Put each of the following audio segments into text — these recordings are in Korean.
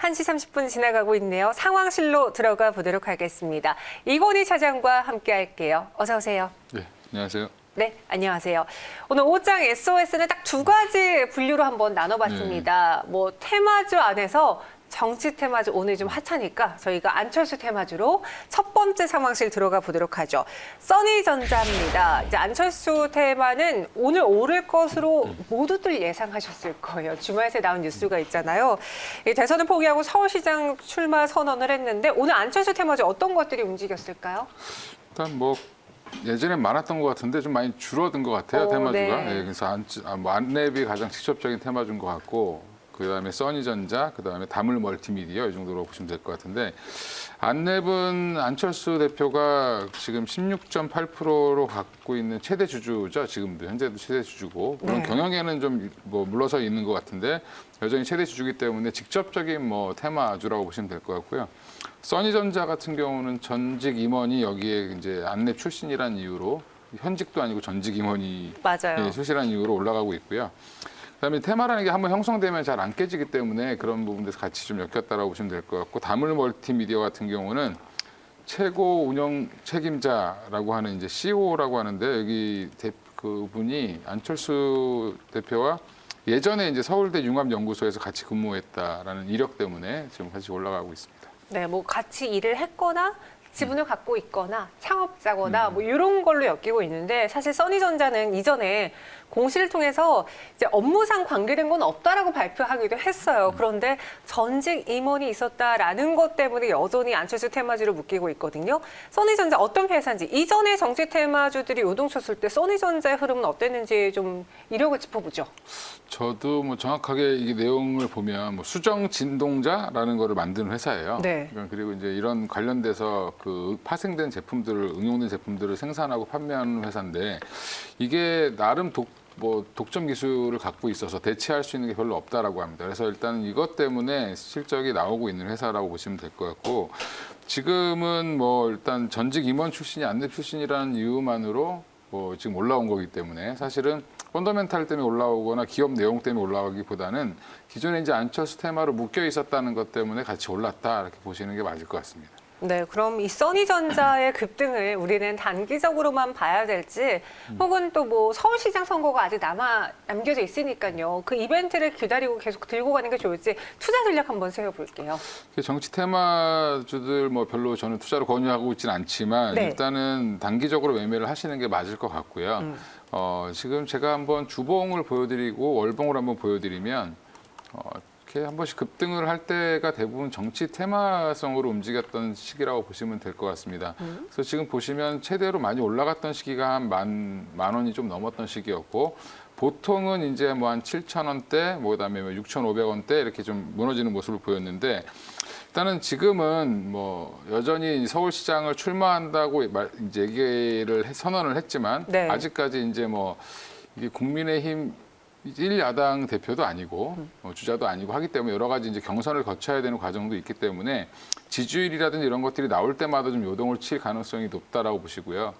1시 30분 지나가고 있네요. 상황실로 들어가 보도록 하겠습니다. 이건희 차장과 함께 할게요. 어서 오세요. 네, 안녕하세요. 네, 안녕하세요. 오늘 옷장 SOS는 딱 두 가지 분류로 한번 나눠봤습니다. 뭐 테마주 안에서 정치 테마주 오늘 좀 핫하니까 저희가 안철수 테마주로 첫 번째 상황실 들어가 보도록 하죠. 써니전자입니다. 이제 안철수 테마는 오늘 오를 것으로 모두들 예상하셨을 거예요. 주말에 나온 뉴스가 있잖아요. 이 대선을 포기하고 서울시장 출마 선언을 했는데 오늘 안철수 테마주 어떤 것들이 움직였을까요? 일단 뭐 예전엔 많았던 것 같은데 좀 많이 줄어든 것 같아요, 테마주가. 네. 예, 그래서 안랩이 가장 직접적인 테마주인 것 같고, 그다음에 써니전자, 그다음에 다물 멀티미디어 이 정도로 보시면 될 것 같은데, 안랩은 안철수 대표가 지금 16.8%로 갖고 있는 최대 주주죠. 지금도 현재도 최대 주주고, 물론 네. 경영에는 좀 뭐 물러서 있는 것 같은데 여전히 최대 주주기 때문에 직접적인 뭐 테마주라고 보시면 될 것 같고요. 써니전자 같은 경우는 전직 임원이 여기에 이제 안랩 출신이라는 이유로, 현직도 아니고 전직 임원이 맞아요. 출신이라는 이유로 올라가고 있고요. 그다음에 테마라는 게 한번 형성되면 잘 안 깨지기 때문에 그런 부분에서 같이 좀 엮였다라고 보시면 될 것 같고, 다물 멀티미디어 같은 경우는 최고 운영 책임자라고 하는 이제 CEO라고 하는데, 여기 그분이 안철수 대표와 예전에 이제 서울대 융합연구소에서 같이 근무했다라는 이력 때문에 지금 같이 올라가고 있습니다. 네, 뭐 같이 일을 했거나 지분을 갖고 있거나 창업자거나 뭐 이런 걸로 엮이고 있는데, 사실 써니전자는 이전에 공시를 통해서 이제 업무상 관계된 건 없다라고 발표하기도 했어요. 그런데 전직 임원이 있었다라는 것 때문에 여전히 안철수 테마주로 묶이고 있거든요. 써니전자 어떤 회사인지, 이전에 정치 테마주들이 요동쳤을 때 써니전자의 흐름은 어땠는지 좀 이력을 짚어보죠. 저도 뭐 정확하게 이 내용을 보면 뭐 수정 진동자라는 거를 만드는 회사예요. 네. 그리고 이제 이런 관련돼서 그 파생된 제품들을, 응용된 제품들을 생산하고 판매하는 회사인데, 이게 나름 독점 기술을 갖고 있어서 대체할 수 있는 게 별로 없다라고 합니다. 그래서 일단 이것 때문에 실적이 나오고 있는 회사라고 보시면 될 것 같고, 지금은 뭐 일단 전직 임원 출신이 안랩 출신이라는 이유만으로 뭐 지금 올라온 거기 때문에, 사실은 펀더멘탈 때문에 올라오거나 기업 내용 때문에 올라오기보다는 기존에 이제 안철수 테마로 묶여 있었다는 것 때문에 같이 올랐다, 이렇게 보시는 게 맞을 것 같습니다. 네, 그럼 이 써니전자의 급등을 우리는 단기적으로만 봐야 될지, 혹은 또 뭐 서울시장 선거가 아직 남겨져 있으니까요. 그 이벤트를 기다리고 계속 들고 가는 게 좋을지 투자 전략 한번 세워볼게요. 정치 테마주들 뭐 별로 저는 투자를 권유하고 있지는 않지만, 네. 일단은 단기적으로 매매를 하시는 게 맞을 것 같고요. 지금 제가 한번 주봉을 보여드리고 월봉을 한번 보여드리면, 이렇게 한 번씩 급등을 할 때가 대부분 정치 테마성으로 움직였던 시기라고 보시면 될 것 같습니다. 그래서 지금 보시면 최대로 많이 올라갔던 시기가 한 만 원이 좀 넘었던 시기였고, 보통은 이제 뭐 한 7,000원대, 뭐 그다음에 6,500원대 이렇게 좀 무너지는 모습을 보였는데, 일단은 지금은 뭐 여전히 서울시장을 출마한다고 이제 얘기를 선언을 했지만, 네. 아직까지 이제 뭐 이게 국민의힘 1야당 대표도 아니고 주자도 아니고 하기 때문에 여러 가지 이제 경선을 거쳐야 되는 과정도 있기 때문에 지지율이라든지 이런 것들이 나올 때마다 좀 요동을 칠 가능성이 높다라고 보시고요.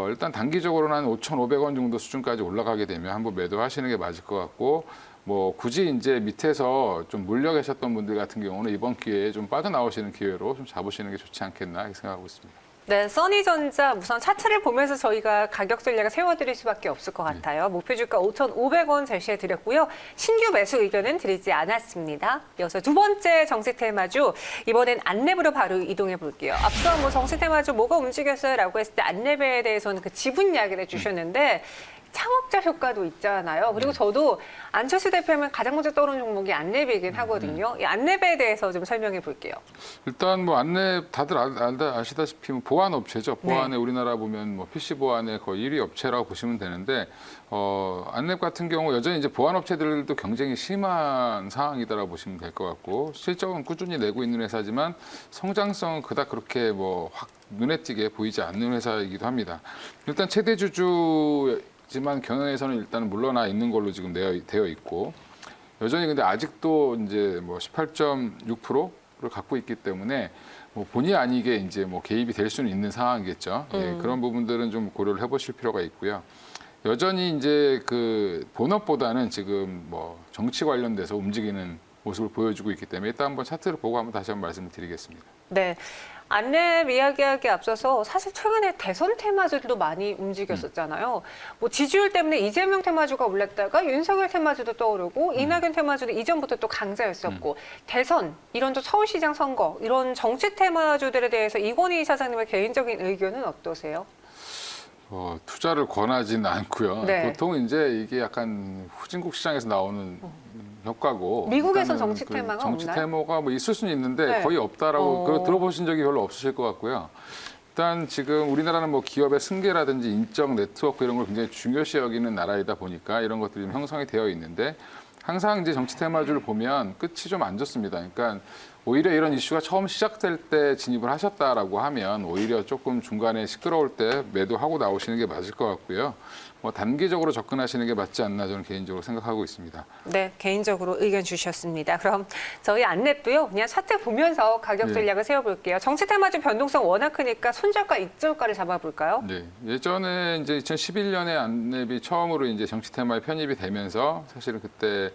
일단 단기적으로는 한 5,500원 정도 수준까지 올라가게 되면 한번 매도하시는 게 맞을 것 같고, 뭐 굳이 이제 밑에서 좀 물려 계셨던 분들 같은 경우는 이번 기회에 좀 빠져나오시는 기회로 좀 잡으시는 게 좋지 않겠나 이렇게 생각하고 있습니다. 네, 써니전자 우선 차트를 보면서 저희가 가격 전략을 세워드릴 수밖에 없을 것 같아요. 목표 주가 5,500원 제시해드렸고요. 신규 매수 의견은 드리지 않았습니다. 이어서 두 번째 정치 테마주, 이번엔 안랩으로 바로 이동해 볼게요. 앞서 뭐 정치 테마주 뭐가 움직였어요? 라고 했을 때 안랩에 대해서는 그 지분 이야기를 해주셨는데, 창업자 효과도 있잖아요. 그리고 저도 안철수 대표하면 가장 먼저 떠오르는 종목이 안랩이긴 하거든요. 이 안랩에 대해서 좀 설명해 볼게요. 일단 뭐 안랩 다들 아시다시피 뭐 보안 업체죠. 보안에 우리나라 보면 뭐 PC 보안의 거의 1위 업체라고 보시면 되는데, 안랩 같은 경우 여전히 이제 보안 업체들도 경쟁이 심한 상황이다라고 보시면 될 것 같고, 실적은 꾸준히 내고 있는 회사지만 성장성은 그닥 그렇게 뭐 확 눈에 띄게 보이지 않는 회사이기도 합니다. 일단 최대 주주지만 경영에서는 일단 물러나 있는 걸로 지금 되어 있고, 여전히 근데 아직도 이제 뭐 18.6%를 갖고 있기 때문에 뭐 본의 아니게 이제 뭐 개입이 될 수는 있는 상황이겠죠. 예, 그런 부분들은 좀 고려를 해보실 필요가 있고요. 여전히 이제 그 본업보다는 지금 뭐 정치 관련돼서 움직이는 모습을 보여주고 있기 때문에 일단 한번 차트를 보고 한번 다시 한번 말씀을 드리겠습니다. 네. 안랩 이야기하기 앞서서 사실 최근에 대선 테마주도 많이 움직였었잖아요. 뭐 지지율 때문에 이재명 테마주가 올랐다가 윤석열 테마주도 떠오르고 이낙연 테마주도 이전부터 또 강자였었고 대선, 이런 또 서울시장 선거, 이런 정치 테마주들에 대해서 이건희 사장님의 개인적인 의견은 어떠세요? 투자를 권하지는 않고요. 네. 보통 이제 이게 약간 후진국 시장에서 나오는 효과고. 미국에서 일단은 정치 테마가 정치 없나요? 테마가 뭐 있을 수는 있는데 네. 거의 없다라고 그거 들어보신 적이 별로 없으실 것 같고요. 일단 지금 우리나라는 뭐 기업의 승계라든지 인적 네트워크 이런 걸 굉장히 중요시 여기는 나라이다 보니까 이런 것들이 좀 형성이 되어 있는데 항상 이제 정치 테마주를 보면 끝이 좀 안 좋습니다. 그러니까 오히려 이런 이슈가 처음 시작될 때 진입을 하셨다라고 하면 오히려 조금 중간에 시끄러울 때 매도하고 나오시는 게 맞을 것 같고요. 뭐 단기적으로 접근하시는 게 맞지 않나 저는 개인적으로 생각하고 있습니다. 네, 개인적으로 의견 주셨습니다. 그럼 저희 안랩도요, 그냥 차트 보면서 가격 네. 전략을 세워볼게요. 정치 테마주 변동성 워낙 크니까 손절가, 익절가를 잡아볼까요? 네, 예전에 이제 2011년에 안랩이 처음으로 이제 정치 테마에 편입이 되면서 사실은 그때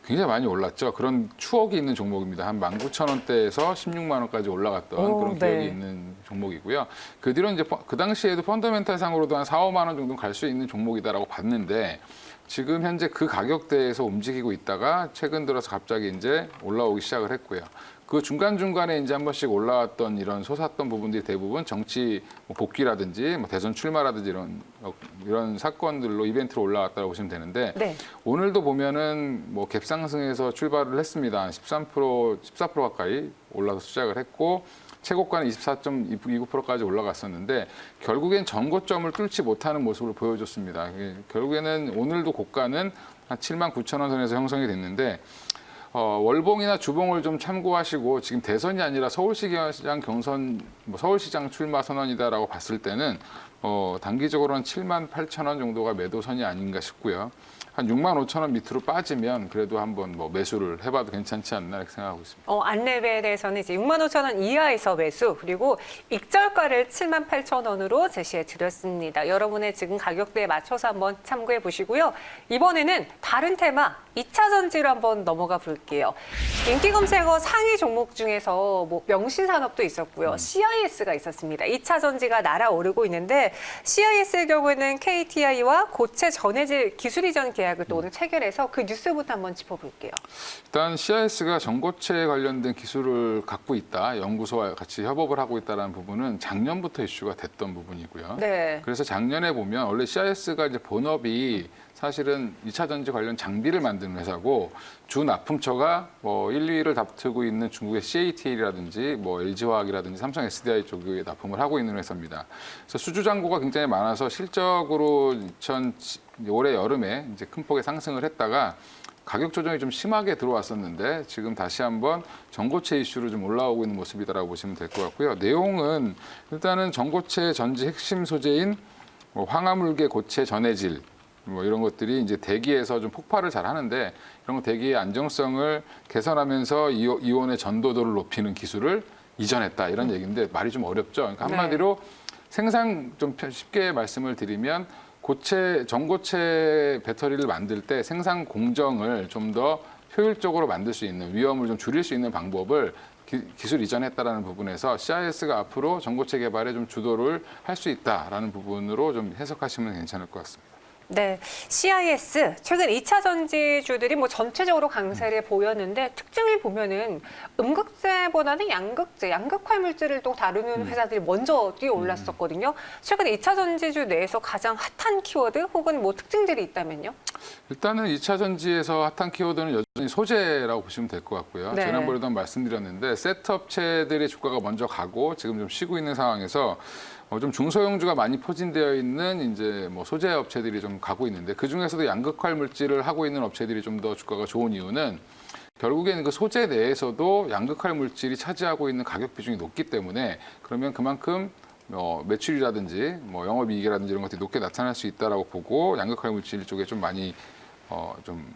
굉장히 많이 올랐죠. 그런 추억이 있는 종목입니다. 한 19,000원대에서 16만 원까지 올라갔던 그런 네. 기억이 있는 종목이고요. 그 뒤로 이제 그 당시에도 펀더멘탈 상으로도 한 4, 5만 원 정도 갈 수 있는 종목이다라고 봤는데 지금 현재 그 가격대에서 움직이고 있다가 최근 들어서 갑자기 이제 올라오기 시작을 했고요. 그 중간중간에 이제 한 번씩 올라왔던 이런 솟았던 부분들이 대부분 정치 뭐 복귀라든지 뭐 대선 출마라든지 이런 사건들로 이벤트로 올라왔다고 보시면 되는데 네. 오늘도 보면은 뭐 갭상승에서 출발을 했습니다. 한 14% 가까이 올라서 시작을 했고 최고가는 24.29%까지 올라갔었는데 결국엔 전고점을 뚫지 못하는 모습을 보여줬습니다. 결국에는 오늘도 고가는 한 79,000원 선에서 형성이 됐는데 월봉이나 주봉을 좀 참고하시고 지금 대선이 아니라 서울시장 경선, 뭐 서울시장 출마 선언이다라고 봤을 때는 단기적으로는 78,000원 정도가 매도선이 아닌가 싶고요. 한 65,000원 밑으로 빠지면 그래도 한번 뭐 매수를 해봐도 괜찮지 않나 이렇게 생각하고 있습니다. 안랩에 대해서는 이제 65,000원 이하에서 매수, 그리고 익절가를 78,000원으로 제시해 드렸습니다. 여러분의 지금 가격대에 맞춰서 한번 참고해 보시고요. 이번에는 다른 테마, 2차 전지로 한번 넘어가 볼게요. 인기 검색어 상위 종목 중에서 뭐 명신산업도 있었고요. CIS가 있었습니다. 2차 전지가 날아오르고 있는데 CIS의 경우에는 KTI와 고체 전해질 기술 이전 계약을 또 오늘 체결해서 그 뉴스부터 한번 짚어볼게요. 일단 CIS가 전고체 관련된 기술을 갖고 있다, 연구소와 같이 협업을 하고 있다는 부분은 작년부터 이슈가 됐던 부분이고요. 네. 그래서 작년에 보면 원래 CIS가 이제 본업이 사실은 2차 전지 관련 장비를 만드는 회사고 주 납품처가 뭐 1, 2위를 다투고 있는 중국의 CATL이라든지 뭐 LG화학이라든지 삼성 SDI 쪽에 납품을 하고 있는 회사입니다. 그래서 수주 잔고가 굉장히 많아서 실적으로 올해 여름에 이제 큰 폭의 상승을 했다가 가격 조정이 좀 심하게 들어왔었는데 지금 다시 한번 전고체 이슈로 좀 올라오고 있는 모습이다라고 보시면 될 것 같고요. 내용은 일단은 전고체 전지 핵심 소재인 뭐 황화물계 고체 전해질 뭐 이런 것들이 이제 대기에서 좀 폭발을 잘 하는데 이런 거 대기의 안정성을 개선하면서 이온의 전도도를 높이는 기술을 이전했다 이런 얘기인데 말이 좀 어렵죠. 그러니까 한마디로 생산 좀 쉽게 말씀을 드리면 전고체 배터리를 만들 때 생산 공정을 좀 더 효율적으로 만들 수 있는 위험을 좀 줄일 수 있는 방법을 기술 이전했다라는 부분에서 CIS가 앞으로 전고체 개발에 좀 주도를 할 수 있다라는 부분으로 좀 해석하시면 괜찮을 것 같습니다. 네, CIS 최근 2차 전지주들이 뭐 전체적으로 강세를 보였는데 특징을 보면은 음극재보다는 양극화 물질을 또 다루는 회사들이 먼저 뛰어 올랐었거든요. 최근 2차 전지주 내에서 가장 핫한 키워드 혹은 뭐 특징들이 있다면요? 일단은 2차 전지에서 핫한 키워드는 여전히 소재라고 보시면 될 것 같고요. 네. 지난번에도 말씀드렸는데 셋업체들의 주가가 먼저 가고 지금 좀 쉬고 있는 상황에서 좀 중소형주가 많이 포진되어 있는 이제 뭐 소재 업체들이 좀 가고 있는데 그 중에서도 양극화 물질을 하고 있는 업체들이 좀 더 주가가 좋은 이유는 결국에는 그 소재 내에서도 양극화 물질이 차지하고 있는 가격 비중이 높기 때문에 그러면 그만큼 매출이라든지 뭐 영업이익이라든지 이런 것들이 높게 나타날 수 있다라고 보고 양극화 물질 쪽에 좀 많이 좀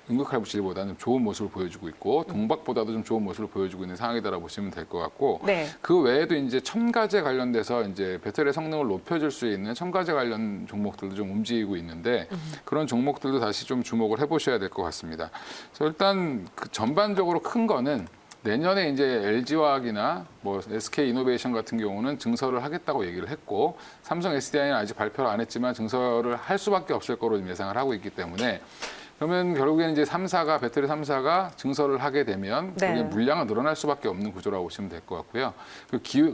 응급칼부실보다는 좋은 모습을 보여주고 있고 동박보다도 좀 좋은 모습을 보여주고 있는 상황이다라고 보시면 될 것 같고 네. 그 외에도 이제 첨가제 관련돼서 이제 배터리 성능을 높여줄 수 있는 첨가제 관련 종목들도 좀 움직이고 있는데 그런 종목들도 다시 좀 주목을 해보셔야 될 것 같습니다. 그래서 일단 그 전반적으로 큰 거는 내년에 이제 LG화학이나 뭐 SK이노베이션 같은 경우는 증설을 하겠다고 얘기를 했고 삼성 SDI는 아직 발표를 안 했지만 증설을 할 수밖에 없을 거로 예상을 하고 있기 때문에 그러면 결국에는 이제 배터리 3사가 증설을 하게 되면 네. 결국에 물량은 늘어날 수밖에 없는 구조라고 보시면 될 것 같고요.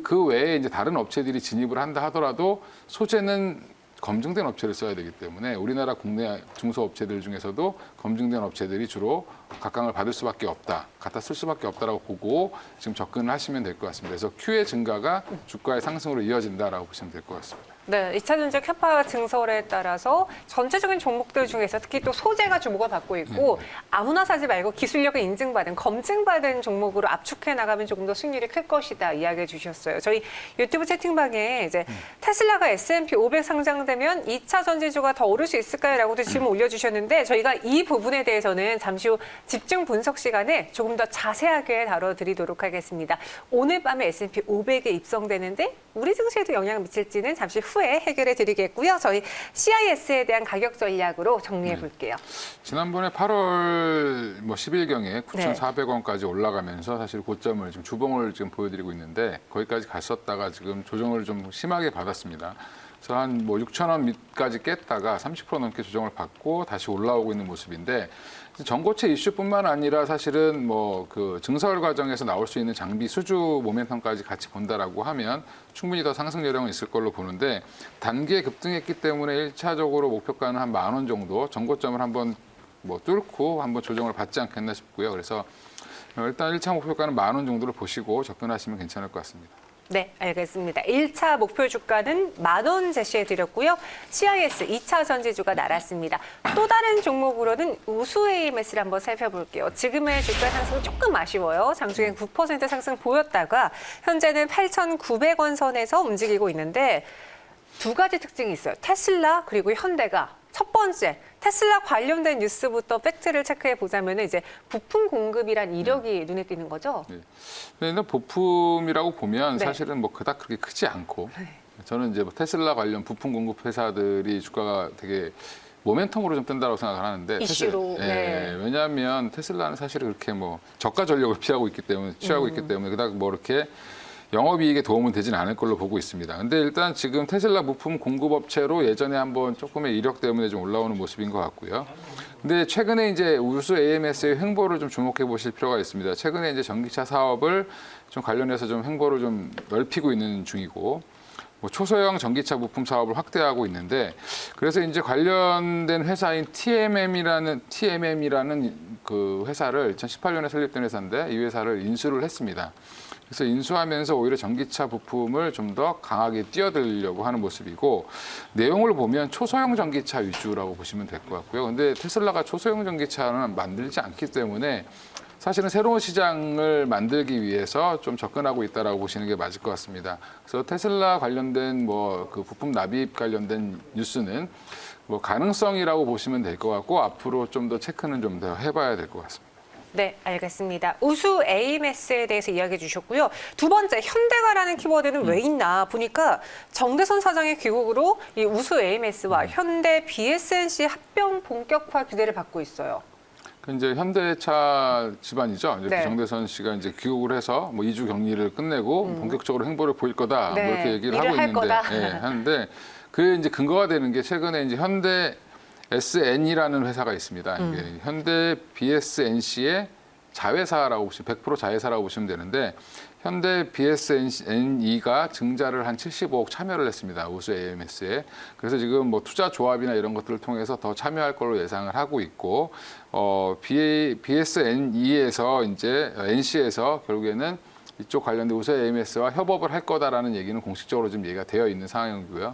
그 외에 이제 다른 업체들이 진입을 한다 하더라도 소재는 검증된 업체를 써야 되기 때문에 우리나라 국내 중소업체들 중에서도 검증된 업체들이 주로 각광을 받을 수밖에 없다, 갖다 쓸 수밖에 없다라고 보고 지금 접근을 하시면 될 것 같습니다. 그래서 Q의 증가가 주가의 상승으로 이어진다라고 보시면 될 것 같습니다. 네, 2차 전지 캐파 증설에 따라서 전체적인 종목들 중에서 특히 또 소재가 주목을 받고 있고 아무나 사지 말고 기술력을 인증받은, 검증받은 종목으로 압축해 나가면 조금 더 수익률이 클 것이다 이야기해 주셨어요. 저희 유튜브 채팅방에 이제 테슬라가 S&P 500 상장되면 2차 전지주가 더 오를 수 있을까요? 라고도 질문 올려주셨는데 저희가 이 부분에 대해서는 잠시 후 집중 분석 시간에 조금 더 자세하게 다뤄드리도록 하겠습니다. 오늘 밤에 S&P 500에 입성되는데 우리 증시에도 영향을 미칠지는 잠시 후에 해결해 드리겠고요. 저희 CIS에 대한 가격 전략으로 정리해 볼게요. 지난번에 8월 10일경에 9,400원까지 올라가면서 사실 고점을 지금 주봉을 지금 보여드리고 있는데 거기까지 갔었다가 지금 조정을 좀 심하게 받았습니다. 그래서 한 6,000원 밑까지 깼다가 30% 넘게 조정을 받고 다시 올라오고 있는 모습인데 전고체 이슈뿐만 아니라 사실은 그 증설 과정에서 나올 수 있는 장비 수주 모멘텀까지 같이 본다라고 하면 충분히 더 상승 여력은 있을 걸로 보는데 단기에 급등했기 때문에 1차적으로 목표가는 한 10,000원 정도 전고점을 한번 뚫고 한번 조정을 받지 않겠나 싶고요. 그래서 일단 1차 목표가는 10,000원 정도를 보시고 접근하시면 괜찮을 것 같습니다. 네, 알겠습니다. 1차 목표 주가는 10,000원 제시해 드렸고요. CIS 2차 전지주가 날았습니다. 또 다른 종목으로는 우수 AMS를 한번 살펴볼게요. 지금의 주가 상승 조금 아쉬워요. 장중에 9% 상승 보였다가 현재는 8,900원 선에서 움직이고 있는데 두 가지 특징이 있어요. 테슬라 그리고 현대가 첫 번째, 테슬라 관련된 뉴스부터 팩트를 체크해 보자면 이제 부품 공급이란 이력이 눈에 띄는 거죠. 네. 근데 부품이라고 보면 네. 사실은 그닥 그렇게 크지 않고 저는 이제 테슬라 관련 부품 공급 회사들이 주가가 되게 모멘텀으로 좀 뜬다고 생각을 하는데 이슈로. 네. 왜냐하면 테슬라는 사실 그렇게 저가 전력을 취하고 있기 때문에 그닥 이렇게 영업이익에 도움은 되진 않을 걸로 보고 있습니다. 근데 일단 지금 테슬라 부품 공급업체로 예전에 한번 조금의 이력 때문에 좀 올라오는 모습인 것 같고요. 근데 최근에 이제 우수 AMS의 횡보를 좀 주목해 보실 필요가 있습니다. 최근에 이제 전기차 사업을 좀 관련해서 좀 횡보를 좀 넓히고 있는 중이고, 초소형 전기차 부품 사업을 확대하고 있는데, 그래서 이제 관련된 회사인 TMM이라는 그 회사를 2018년에 설립된 회사인데 이 회사를 인수를 했습니다. 그래서 인수하면서 오히려 전기차 부품을 좀 더 강하게 뛰어들려고 하는 모습이고 내용을 보면 초소형 전기차 위주라고 보시면 될 것 같고요. 근데 테슬라가 초소형 전기차는 만들지 않기 때문에 사실은 새로운 시장을 만들기 위해서 좀 접근하고 있다라고 보시는 게 맞을 것 같습니다. 그래서 테슬라 관련된 그 부품 납입 관련된 뉴스는 가능성이라고 보시면 될 것 같고 앞으로 좀 더 체크는 좀 더 해봐야 될 것 같습니다. 네, 알겠습니다. 우수 AMS에 대해서 이야기해 주셨고요. 두 번째, 현대가라는 키워드는 왜 있나 보니까 정대선 사장의 귀국으로 이 우수 AMS와 현대 BSNC 합병 본격화 기대를 받고 있어요. 이제 현대차 집안이죠. 이제 네. 정대선 씨가 이제 귀국을 해서 2주 격리를 끝내고 본격적으로 행보를 보일 거다. 네, 이렇게 얘기를 일을 하고 할 있는데, 거다. 하는데 그 이제 근거가 되는 게 최근에 이제 현대 SN이라는 회사가 있습니다. 이게 현대 BSNC의 자회사라고 보시면 100% 자회사라고 보시면 되는데 현대 BSNE가 증자를 한 75억 참여를 했습니다. 우수 AMS에. 그래서 지금 투자 조합이나 이런 것들을 통해서 더 참여할 걸로 예상을 하고 있고 BSNE에서 이제 NC에서 결국에는 이쪽 관련된 우수 AMS와 협업을 할 거다라는 얘기는 공식적으로 지금 얘기가 되어 있는 상황이고요.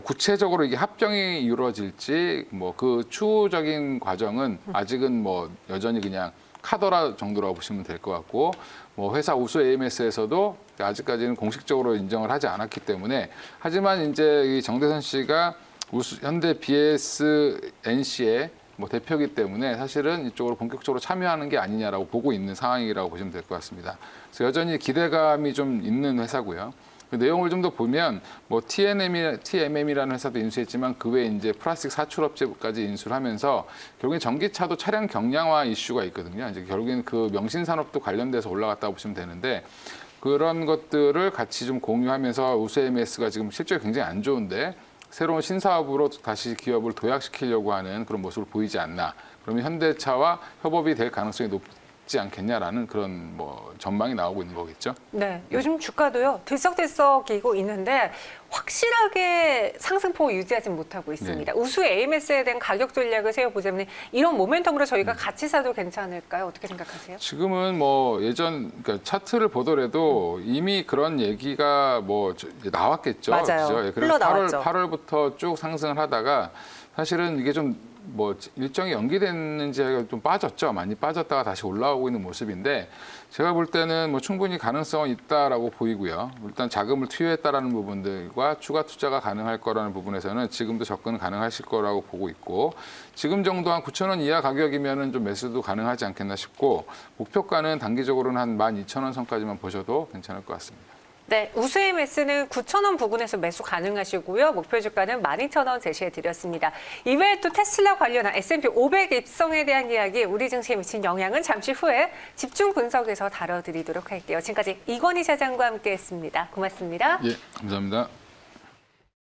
구체적으로 이게 합병이 이루어질지 그 추후적인 과정은 아직은 여전히 그냥 카더라 정도라고 보시면 될 것 같고 회사 우수 AMS에서도 아직까지는 공식적으로 인정을 하지 않았기 때문에 하지만 이제 이 정대선 씨가 현대 BSNC의 뭐 대표이기 때문에 사실은 이쪽으로 본격적으로 참여하는 게 아니냐라고 보고 있는 상황이라고 보시면 될 것 같습니다. 그래서 여전히 기대감이 좀 있는 회사고요. 그 내용을 좀 더 보면 뭐 TMM이라는 회사도 인수했지만 그 외에 이제 플라스틱 사출업체까지 인수를 하면서 결국엔 전기차도 차량 경량화 이슈가 있거든요. 이제 결국엔 그 명신산업도 관련돼서 올라갔다고 보시면 되는데 그런 것들을 같이 좀 공유하면서 우수 AMS가 지금 실적이 굉장히 안 좋은데 새로운 신사업으로 다시 기업을 도약시키려고 하는 그런 모습을 보이지 않나. 그러면 현대차와 협업이 될 가능성이 높지 않겠냐라는 그런 뭐 전망이 나오고 있는 거겠죠. 네, 요즘 주가도요 들썩들썩이고 있는데 확실하게 상승폭을 유지하지 못하고 있습니다. 우수 AMS에 대한 가격 전략을 세워보자면 이런 모멘텀으로 저희가 같이 사도 괜찮을까요? 어떻게 생각하세요? 지금은 뭐 그러니까 차트를 보더라도 이미 그런 얘기가 뭐 나왔겠죠. 맞아요. 그죠? 예, 그래서 흘러나왔죠. 8월부터 쭉 상승을 하다가 사실은 이게 좀 뭐 일정이 연기됐는지 좀 빠졌죠. 많이 빠졌다가 다시 올라오고 있는 모습인데 제가 볼 때는 뭐 충분히 가능성은 있다라고 보이고요. 일단 자금을 투여했다라는 부분들과 추가 투자가 가능할 거라는 부분에서는 지금도 접근 가능하실 거라고 보고 있고 지금 정도 한 9,000원 이하 가격이면은 좀 매수도 가능하지 않겠나 싶고 목표가는 단기적으로는 한 12,000원 선까지만 보셔도 괜찮을 것 같습니다. 네, 우수 AMS는 9,000원 부근에서 매수 가능하시고요. 목표 주가는 12,000원 제시해 드렸습니다. 이외에 또 테슬라 관련한 S&P 500 입성에 대한 이야기, 우리 증시에 미친 영향은 잠시 후에 집중 분석에서 다뤄드리도록 할게요. 지금까지 이건희 사장과 함께했습니다. 고맙습니다. 예, 감사합니다.